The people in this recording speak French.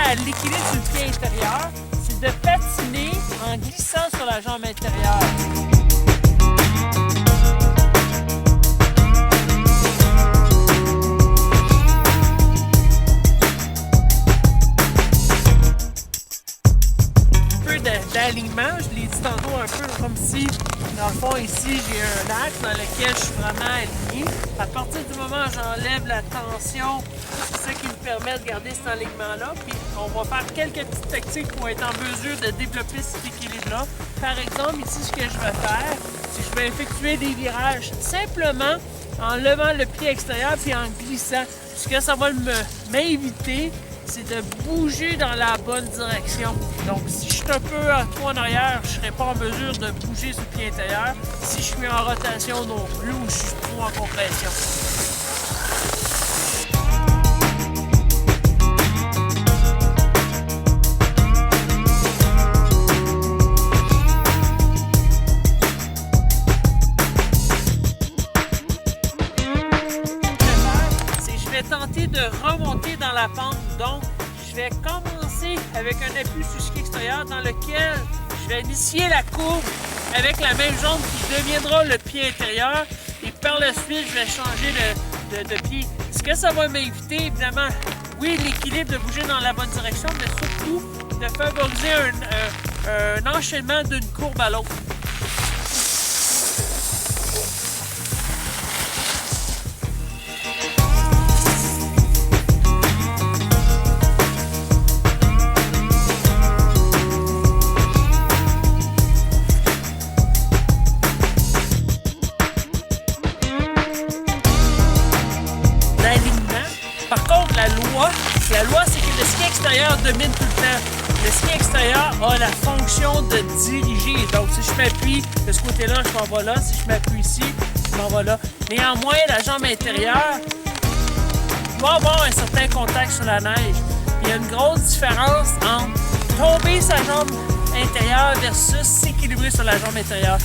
à l'équilibre sur le pied intérieur, c'est de patiner en glissant sur la jambe intérieure. D'alignement, je l'ai dit tantôt un peu comme si, dans le fond, ici, j'ai un axe dans lequel je suis vraiment aligné. À partir du moment où j'enlève la tension, c'est ça qui me permet de garder cet alignement-là. Puis on va faire quelques petites techniques pour être en mesure de développer cet équilibre-là. Par exemple, ici, ce que je vais faire, c'est que je vais effectuer des virages simplement en levant le pied extérieur puis en glissant. Ce que ça va m'inviter, c'est de bouger dans la bonne direction. Donc, si je suis un peu trop en arrière, je ne serai pas en mesure de bouger sur le pied intérieur. Si je suis en rotation non plus ou je suis trop en compression. Je vais tenter de remonter dans la pente. Donc, je vais commencer avec un appui sur le ski extérieur dans lequel je vais initier la courbe avec la même jambe qui deviendra le pied intérieur. Et par la suite, je vais changer de pied. Ce que ça va m'inviter, évidemment, oui, l'équilibre de bouger dans la bonne direction, mais surtout de favoriser un enchaînement d'une courbe à l'autre. Par contre, la loi, c'est que le ski extérieur domine tout le temps. Le ski extérieur a la fonction de diriger. Donc, si je m'appuie de ce côté-là, je m'en vais là. Si je m'appuie ici, je m'en vais là. Néanmoins, la jambe intérieure doit avoir un certain contact sur la neige. Il y a une grosse différence entre tomber sa jambe intérieure versus s'équilibrer sur la jambe intérieure.